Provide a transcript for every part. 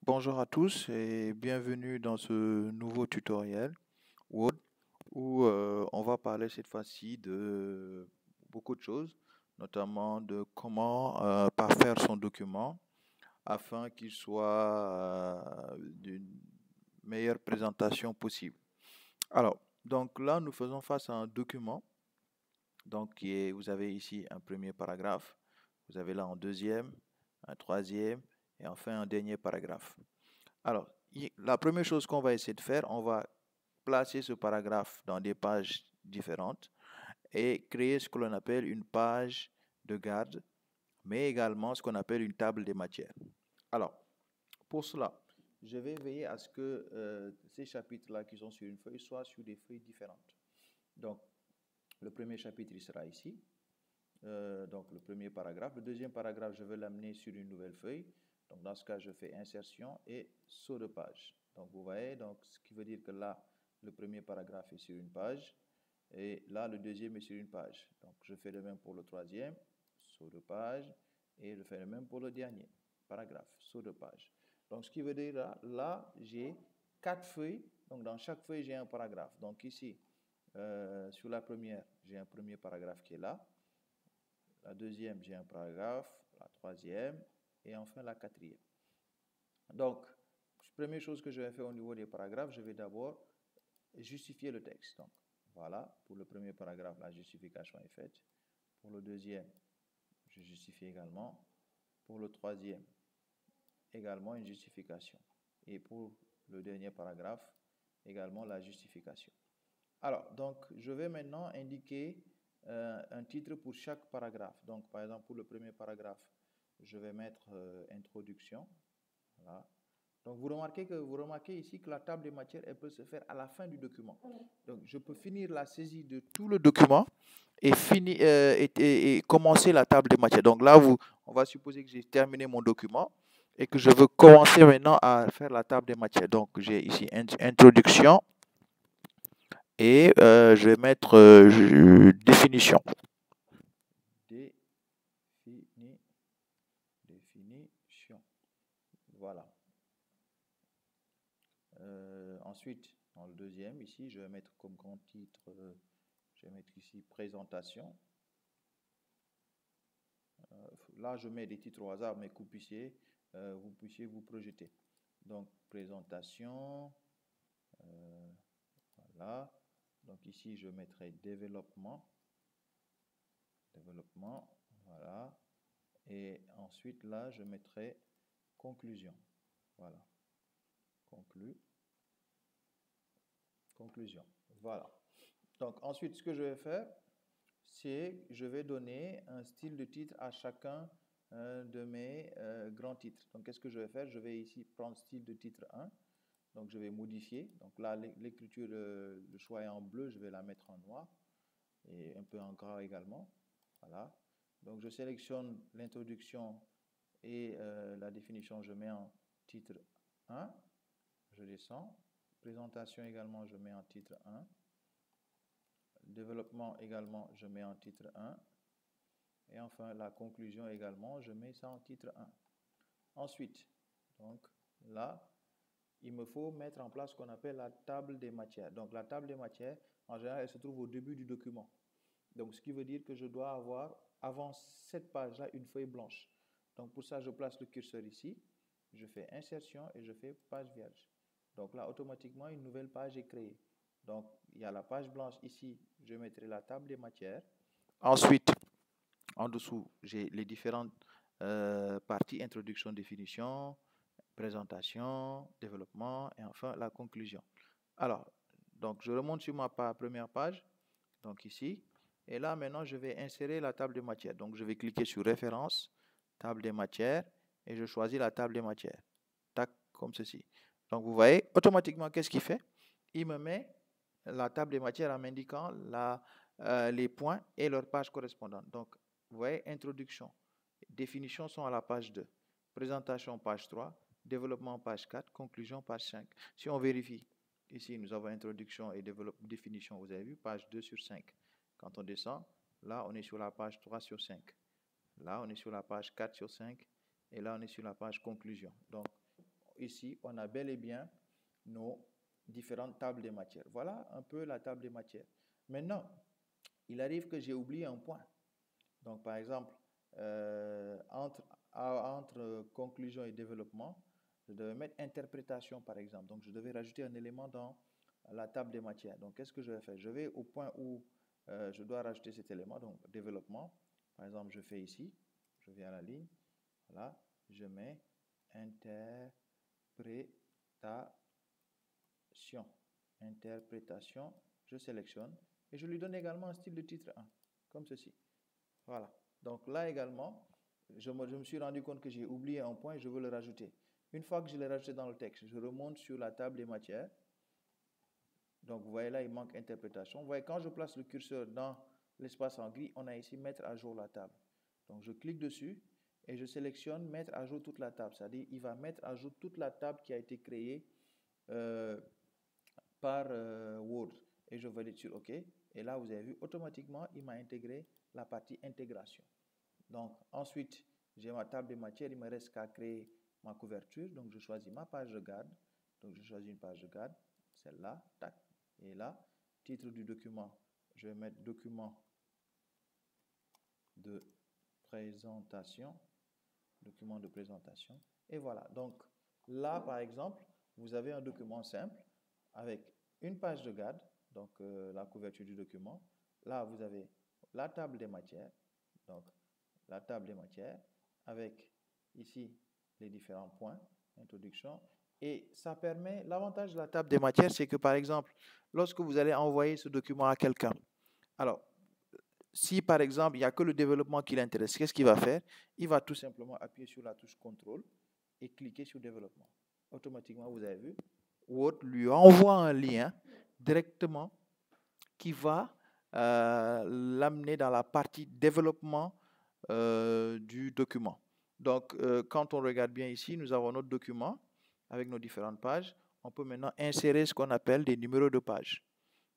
Bonjour à tous et bienvenue dans ce nouveau tutoriel Word où on va parler cette fois-ci de beaucoup de choses, notamment de comment parfaire son document afin qu'il soit d'une meilleure présentation possible. Alors, donc là, nous faisons face à un document. Donc, vous avez ici un premier paragraphe, vous avez là un deuxième, un troisième et enfin un dernier paragraphe. Alors, la première chose qu'on va essayer de faire, on va placer ce paragraphe dans des pages différentes et créer ce que l'on appelle une page de garde, mais également ce qu'on appelle une table des matières. Alors, pour cela, je vais veiller à ce que ces chapitres-là qui sont sur une feuille soient sur des feuilles différentes. Donc, le premier chapitre, il sera ici. Donc, le premier paragraphe. Le deuxième paragraphe, je vais l'amener sur une nouvelle feuille. Donc, dans ce cas, je fais insertion et saut de page. Donc, vous voyez, donc, ce qui veut dire que là, le premier paragraphe est sur une page et là, le deuxième est sur une page. Donc, je fais le même pour le troisième, saut de page, et je fais le même pour le dernier paragraphe, saut de page. Donc, ce qui veut dire là j'ai 4 feuilles. Donc, dans chaque feuille, j'ai un paragraphe. Donc, ici, sur la première, j'ai un premier paragraphe qui est là. La deuxième, j'ai un paragraphe, la troisième et enfin la quatrième. Donc, première chose que je vais faire au niveau des paragraphes, je vais d'abord justifier le texte. Donc, voilà, pour le premier paragraphe, la justification est faite. Pour le deuxième, je justifie également. Pour le troisième, également une justification. Et pour le dernier paragraphe, également la justification. Alors, donc, je vais maintenant indiquer un titre pour chaque paragraphe. Donc, par exemple, pour le premier paragraphe, je vais mettre introduction. Voilà. Donc, vous remarquez ici que la table des matières, elle peut se faire à la fin du document. Donc, je peux finir la saisie de tout le document et commencer la table des matières. Donc là, on va supposer que j'ai terminé mon document et que je veux commencer maintenant à faire la table des matières. Donc, j'ai ici introduction. Et je vais mettre définition. Définition. Voilà. Ensuite, dans le deuxième, ici, je vais mettre comme grand titre, je vais mettre ici présentation. Là, je mets des titres au hasard, mais que vous puissiez vous projeter. Donc, présentation. Voilà. Donc, ici, je mettrai développement. Développement. Voilà. Et ensuite, là, je mettrai conclusion. Voilà. Conclusion. Voilà. Donc, ensuite, ce que je vais faire, c'est je vais donner un style de titre à chacun de mes grands titres. Donc, qu'est-ce que je vais faire? Je vais ici prendre style de titre 1. Donc, je vais modifier. Donc, là, l'écriture, le choix est en bleu. Je vais la mettre en noir et un peu en gras également. Voilà. Donc, je sélectionne l'introduction et la définition. Je mets en titre 1. Je descends. Présentation également, je mets en titre 1. Développement également, je mets en titre 1. Et enfin, la conclusion également, je mets ça en titre 1. Ensuite, donc là, il me faut mettre en place ce qu'on appelle la table des matières. Donc, la table des matières, en général, elle se trouve au début du document. Donc, ce qui veut dire que je dois avoir, avant cette page-là, une feuille blanche. Donc, pour ça, je place le curseur ici. Je fais insertion et je fais page vierge. Donc là, automatiquement, une nouvelle page est créée. Donc, il y a la page blanche ici. Je mettrai la table des matières. Ensuite, en dessous, j'ai les différentes parties, introduction, définition, présentation, développement et enfin la conclusion. Alors, donc je remonte sur ma première page, donc ici, et là maintenant je vais insérer la table des matières. Donc je vais cliquer sur référence, table des matières, et je choisis la table des matières. Tac, comme ceci. Donc vous voyez, automatiquement, qu'est-ce qu'il fait? Il me met la table des matières en m'indiquant les points et leur page correspondante. Donc, vous voyez, introduction, définition sont à la page 2, présentation page 3, développement page 4, conclusion page 5. Si on vérifie, ici nous avons introduction et définition, vous avez vu, page 2 sur 5. Quand on descend, là on est sur la page 3 sur 5. Là on est sur la page 4 sur 5 et là on est sur la page conclusion. Donc, ici, on a bel et bien nos différentes tables des matières. Voilà un peu la table des matières. Maintenant, il arrive que j'ai oublié un point. Donc, par exemple, entre conclusion et développement, je devais mettre interprétation, par exemple. Donc, je devais rajouter un élément dans la table des matières. Donc, qu'est-ce que je vais faire? Je vais au point où je dois rajouter cet élément, donc développement. Par exemple, je fais ici, je viens à la ligne, voilà, je mets interprétation, je sélectionne et je lui donne également un style de titre 1, comme ceci. Voilà. Donc là également, je me suis rendu compte que j'ai oublié un point et je veux le rajouter. Une fois que je l'ai rajouté dans le texte, je remonte sur la table des matières. Donc vous voyez là, il manque interprétation. Vous voyez, quand je place le curseur dans l'espace en gris, on a ici mettre à jour la table. Donc je clique dessus et je sélectionne mettre à jour toute la table. C'est-à-dire il va mettre à jour toute la table qui a été créée par Word. Et je valide sur OK. Et là, vous avez vu, automatiquement, il m'a intégré la partie intégration. Donc ensuite, j'ai ma table de matière. Il me reste qu'à créer ma couverture. Donc je choisis ma page de garde. Donc je choisis une page de garde. Celle-là, tac. Et là, titre du document, je vais mettre document de présentation. Document de présentation. Et voilà. Donc là, par exemple, vous avez un document simple avec une page de garde, donc la couverture du document. Là, vous avez la table des matières, donc la table des matières, avec ici les différents points, introduction. Et ça permet, l'avantage de la table des matières, c'est que par exemple, lorsque vous allez envoyer ce document à quelqu'un, alors, si par exemple, il n'y a que le développement qui l'intéresse, qu'est-ce qu'il va faire? Il va tout simplement appuyer sur la touche CTRL et cliquer sur développement. Automatiquement, vous avez vu, Word lui envoie un lien directement qui va l'amener dans la partie développement du document. Donc, quand on regarde bien ici, nous avons notre document avec nos différentes pages. On peut maintenant insérer ce qu'on appelle des numéros de page.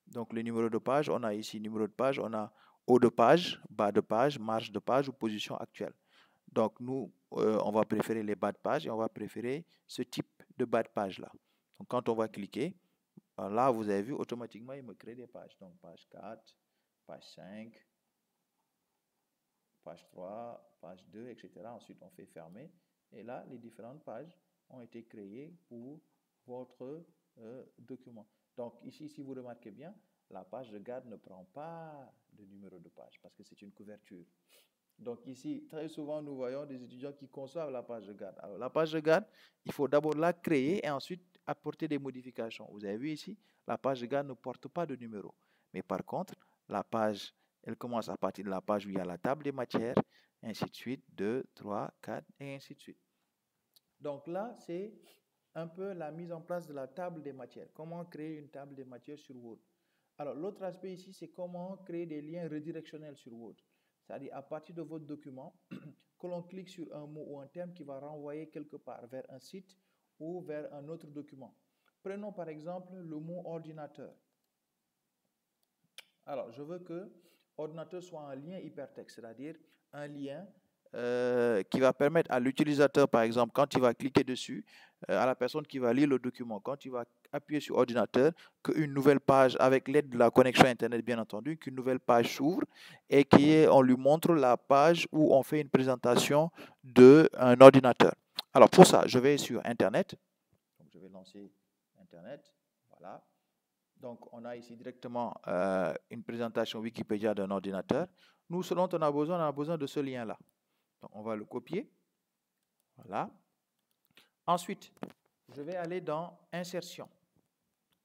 Donc, les numéros de page, on a ici numéro de page, on a haut de page, bas de page, marge de page ou position actuelle. Donc, nous, on va préférer les bas de page et on va préférer ce type de bas de page-là. Donc, quand on va cliquer, là, vous avez vu, automatiquement, il me crée des pages. Donc, page 4, page 5, page 3, page 2, etc. Ensuite, on fait fermer. Et là, les différentes pages ont été créées pour votre document. Donc, ici, si vous remarquez bien, la page de garde ne prend pas de numéro de page parce que c'est une couverture. Donc ici, très souvent, nous voyons des étudiants qui conçoivent la page de garde. Alors, la page de garde, il faut d'abord la créer et ensuite apporter des modifications. Vous avez vu ici, la page de garde ne porte pas de numéro. Mais par contre, la page, elle commence à partir de la page où il y a la table des matières, ainsi de suite, 2, 3, 4, et ainsi de suite. Donc là, c'est un peu la mise en place de la table des matières. Comment créer une table des matières sur Word. Alors, l'autre aspect ici, c'est comment créer des liens redirectionnels sur Word. C'est-à-dire, à partir de votre document, que l'on clique sur un mot ou un terme qui va renvoyer quelque part vers un site ou vers un autre document. Prenons par exemple le mot ordinateur. Alors, je veux que ordinateur soit un lien hypertexte, c'est-à-dire un lien qui va permettre à l'utilisateur, par exemple, quand il va cliquer dessus, à la personne qui va lire le document, quand il va appuyer sur ordinateur, qu'une nouvelle page, avec l'aide de la connexion Internet, bien entendu, qu'une nouvelle page s'ouvre et qu'on lui montre la page où on fait une présentation d'un ordinateur. Alors, pour ça, je vais sur Internet. Donc, je vais lancer Internet. Voilà. Donc, on a ici directement une présentation Wikipédia d'un ordinateur. Nous, ce dont on a besoin de ce lien-là. Donc, on va le copier. Voilà. Ensuite, je vais aller dans Insertion.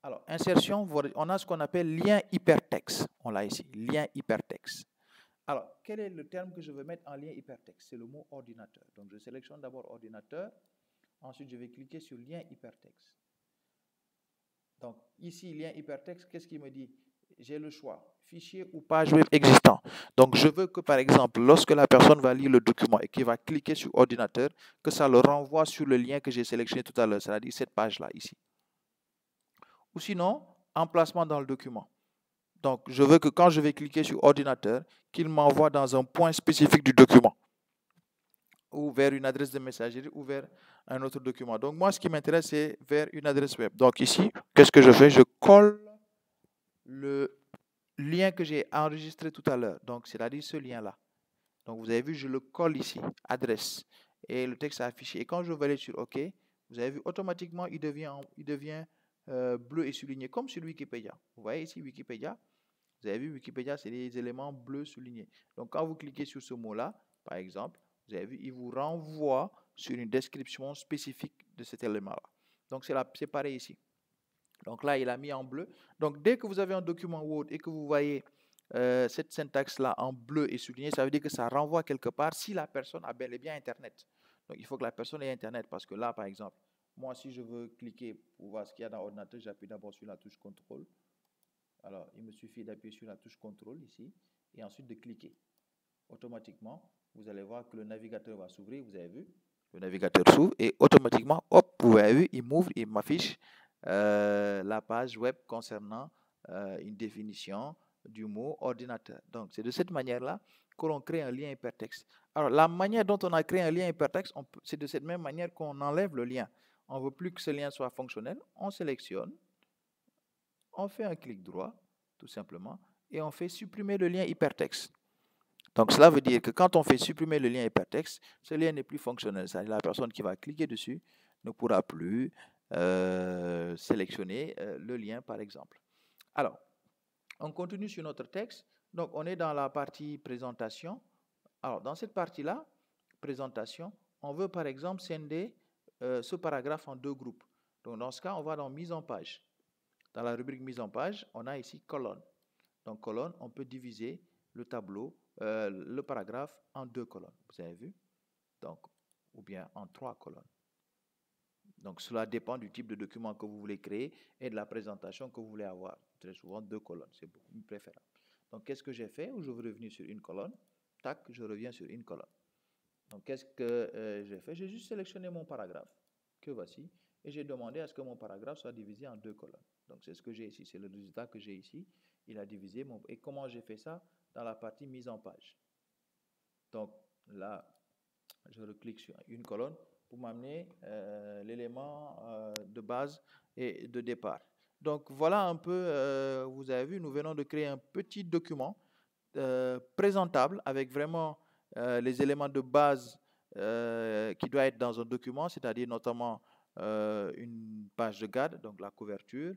Alors, Insertion, on a ce qu'on appelle lien hypertexte. On l'a ici, lien hypertexte. Alors, quel est le terme que je veux mettre en lien hypertexte? C'est le mot ordinateur. Donc, je sélectionne d'abord ordinateur. Ensuite, je vais cliquer sur lien hypertexte. Donc, ici, lien hypertexte, qu'est-ce qu'il me dit? J'ai le choix, fichier ou page web existant. Donc, je veux que, par exemple, lorsque la personne va lire le document et qu'il va cliquer sur ordinateur, que ça le renvoie sur le lien que j'ai sélectionné tout à l'heure, c'est-à-dire cette page-là, ici. Ou sinon, emplacement dans le document. Donc, je veux que quand je vais cliquer sur ordinateur, qu'il m'envoie dans un point spécifique du document. ou vers une adresse de messagerie ou vers un autre document. Donc, moi, ce qui m'intéresse, c'est vers une adresse web. Donc, ici, qu'est-ce que je fais? Je colle le lien que j'ai enregistré tout à l'heure. Donc, c'est-à-dire ce lien-là. Donc, vous avez vu, je le colle ici, adresse. Et le texte est affiché. Et quand je vais aller sur OK, vous avez vu, automatiquement, il devient bleu et souligné, comme sur Wikipédia. Vous voyez ici, Wikipédia. Vous avez vu, Wikipédia, c'est des éléments bleus soulignés. Donc, quand vous cliquez sur ce mot-là, par exemple, vous avez vu, il vous renvoie sur une description spécifique de cet élément-là. Donc, c'est pareil ici. Donc là, il a mis en bleu. Donc, dès que vous avez un document Word et que vous voyez cette syntaxe-là en bleu et souligné, ça veut dire que ça renvoie quelque part si la personne a bel et bien Internet. Donc, il faut que la personne ait Internet parce que là, par exemple, moi, si je veux cliquer pour voir ce qu'il y a dans l'ordinateur, j'appuie d'abord sur la touche CTRL. Alors, il me suffit d'appuyer sur la touche CTRL ici et ensuite de cliquer. Automatiquement, vous allez voir que le navigateur va s'ouvrir. Vous avez vu, le navigateur s'ouvre et automatiquement, hop, vous avez vu, il m'ouvre, il m'affiche la page web concernant une définition du mot ordinateur. Donc, c'est de cette manière-là que l'on crée un lien hypertexte. Alors, la manière dont on a créé un lien hypertexte, c'est de cette même manière qu'on enlève le lien. On ne veut plus que ce lien soit fonctionnel. On sélectionne, on fait un clic droit, tout simplement, et on fait supprimer le lien hypertexte. Donc, cela veut dire que quand on fait supprimer le lien hypertexte, ce lien n'est plus fonctionnel. C'est-à-dire la personne qui va cliquer dessus ne pourra plus sélectionner le lien, par exemple. Alors, on continue sur notre texte. Donc, on est dans la partie présentation. Alors, dans cette partie-là, présentation, on veut, par exemple, scinder ce paragraphe en deux groupes. Donc, dans ce cas, on va dans mise en page. Dans la rubrique mise en page, on a ici colonne. Donc, colonne, on peut diviser le tableau, le paragraphe en deux colonnes. Vous avez vu? Donc, ou bien en trois colonnes. Donc, cela dépend du type de document que vous voulez créer et de la présentation que vous voulez avoir. Très souvent, deux colonnes, c'est beaucoup plus préférable. Donc, qu'est-ce que j'ai fait? Je veux revenir sur une colonne. Tac, je reviens sur une colonne. Donc, qu'est-ce que j'ai fait? J'ai juste sélectionné mon paragraphe, que voici, et j'ai demandé à ce que mon paragraphe soit divisé en deux colonnes. Donc, c'est ce que j'ai ici, c'est le résultat que j'ai ici. Il a divisé mon... Et comment j'ai fait ça? Dans la partie mise en page. Donc, là, je reclique sur une colonne pour m'amener l'élément de base et de départ. Donc, voilà un peu, vous avez vu, nous venons de créer un petit document présentable avec vraiment les éléments de base qui doivent être dans un document, c'est-à-dire notamment une page de garde, donc la couverture,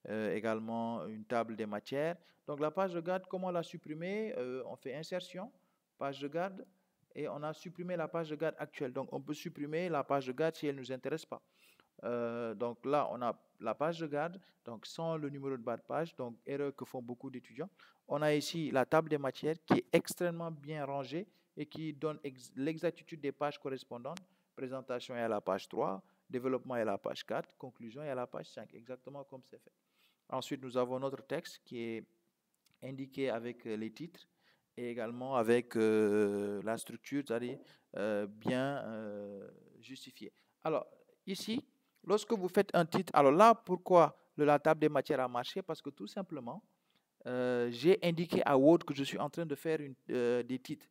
également une table des matières. Donc la page de garde, comment la supprimer? On fait insertion, page de garde, et on a supprimé la page de garde actuelle. Donc on peut supprimer la page de garde si elle ne nous intéresse pas. Donc là, on a la page de garde, donc sans le numéro de bas de page, donc erreur que font beaucoup d'étudiants. On a ici la table des matières qui est extrêmement bien rangée et qui donne l'exactitude des pages correspondantes. Présentation est à la page 3, développement est à la page 4, conclusion est à la page 5, exactement comme c'est fait. Ensuite, nous avons notre texte qui est indiqué avec les titres et également avec la structure, c'est-à-dire bien justifiée. Alors, ici, lorsque vous faites un titre, alors là, pourquoi la table des matières a marché? Parce que tout simplement, j'ai indiqué à Word que je suis en train de faire des titres.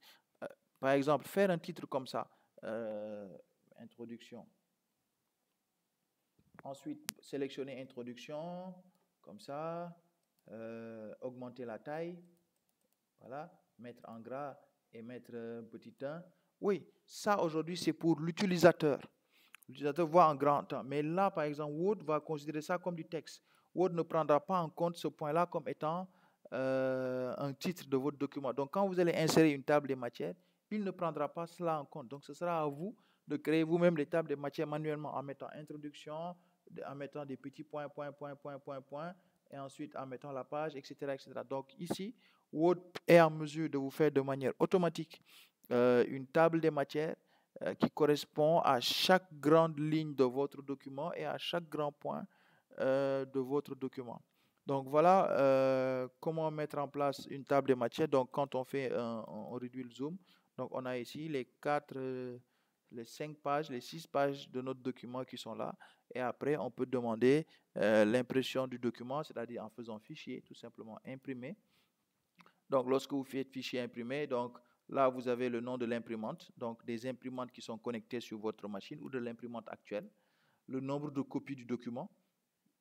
Par exemple, faire un titre comme ça, introduction. Ensuite, sélectionner introduction, comme ça, augmenter la taille, voilà, mettre en gras et mettre petit 1. Oui, ça aujourd'hui c'est pour l'utilisateur. L'utilisateur voit en grand temps. Mais là, par exemple, Word va considérer ça comme du texte. Word ne prendra pas en compte ce point-là comme étant un titre de votre document. Donc, quand vous allez insérer une table des matières, il ne prendra pas cela en compte. Donc, ce sera à vous de créer vous-même les tables des matières manuellement en mettant introduction, en mettant des petits points, et ensuite en mettant la page, etc., etc. Donc, ici, Word est en mesure de vous faire de manière automatique une table des matières qui correspond à chaque grande ligne de votre document et à chaque grand point de votre document. Donc voilà comment mettre en place une table des matières. Donc quand on fait, on réduit le zoom. Donc on a ici les 5 pages, les 6 pages de notre document qui sont là. Et après, on peut demander l'impression du document, c'est-à-dire en faisant fichier, tout simplement imprimer. Donc lorsque vous faites fichier imprimé, donc Là, vous avez le nom de l'imprimante, donc des imprimantes qui sont connectées sur votre machine ou de l'imprimante actuelle. Le nombre de copies du document.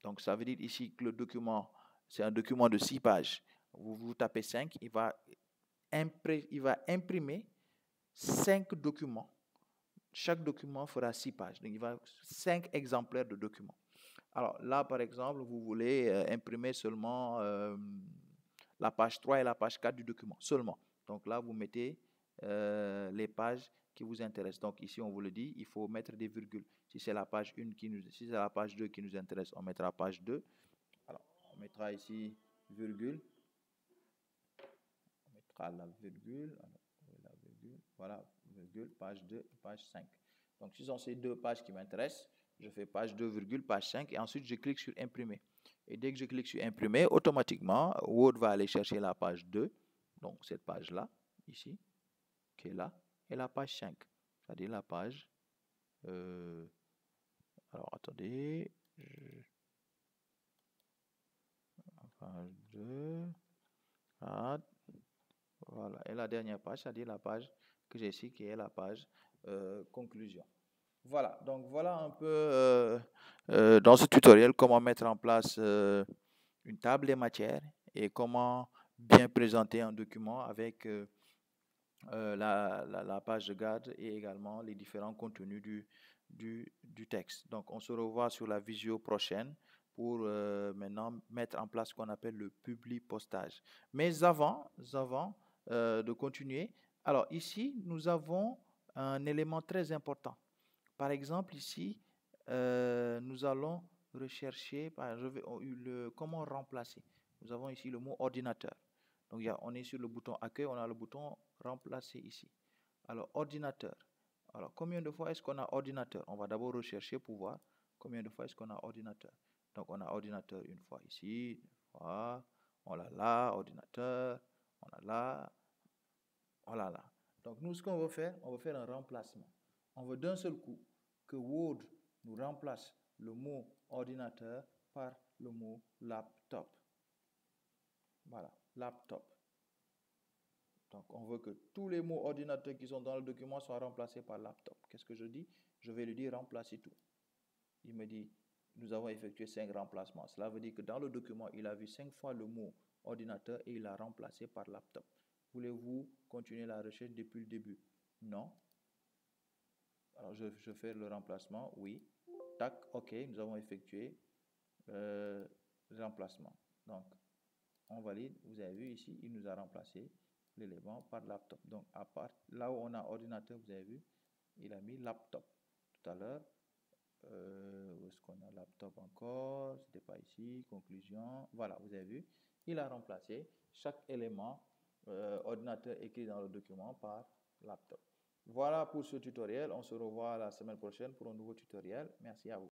Donc, ça veut dire ici que le document, c'est un document de 6 pages. Vous tapez 5, il va imprimer 5 documents. Chaque document fera 6 pages. Donc, il va 5 exemplaires de documents. Alors là, par exemple, vous voulez imprimer seulement la page 3 et la page 4 du document, seulement. Donc là, vous mettez les pages qui vous intéressent. Donc ici, on vous le dit, il faut mettre des virgules. Si c'est la page 1 si c'est la page 2 qui nous intéresse, on mettra page 2. Alors, on mettra ici virgule. On mettra la virgule. Voilà, virgule, page 2, page 5. Donc, si ce sont ces deux pages qui m'intéressent, je fais page 2, virgule, page 5 et ensuite je clique sur imprimer. Et dès que je clique sur imprimer, automatiquement, Word va aller chercher la page 2, donc cette page-là, ici, qui est là, et la page 5, c'est-à-dire la page... alors, attendez, page 2, voilà, et la dernière page, c'est-à-dire la page que j'ai ici, qui est la page conclusion. Voilà, donc voilà un peu dans ce tutoriel comment mettre en place une table des matières et comment bien présenter un document avec la page de garde et également les différents contenus du texte. Donc on se revoit sur la visio prochaine pour maintenant mettre en place ce qu'on appelle le publi-postage. Mais avant de continuer, alors ici nous avons un élément très important. Par exemple, ici, nous allons rechercher comment remplacer. Nous avons ici le mot ordinateur. Donc, on est sur le bouton accueil, on a le bouton remplacer ici. Alors, ordinateur. Alors, combien de fois est-ce qu'on a ordinateur? On va d'abord rechercher pour voir combien de fois est-ce qu'on a ordinateur. Donc, on a ordinateur une fois ici, une fois, on l'a là, ordinateur, on l'a là, on l'a là. Donc, nous, ce qu'on veut faire, on veut faire un remplacement. On veut d'un seul coup que Word nous remplace le mot ordinateur par le mot laptop. Voilà, laptop. Donc, on veut que tous les mots ordinateur qui sont dans le document soient remplacés par laptop. Qu'est-ce que je dis? Je vais lui dire remplacer tout. Il me dit, nous avons effectué 5 remplacements. Cela veut dire que dans le document, il a vu 5 fois le mot ordinateur et il l'a remplacé par laptop. Voulez-vous continuer la recherche depuis le début? Non. Alors, je fais le remplacement, oui. Tac, OK, nous avons effectué le remplacement. Donc, on valide. Vous avez vu ici, il nous a remplacé l'élément par laptop. Donc, à part là où on a ordinateur, vous avez vu, il a mis laptop. Tout à l'heure, où est-ce qu'on a laptop encore? C'était pas ici, conclusion. Voilà, vous avez vu, il a remplacé chaque élément ordinateur écrit dans le document par laptop. Voilà pour ce tutoriel. On se revoit la semaine prochaine pour un nouveau tutoriel. Merci à vous.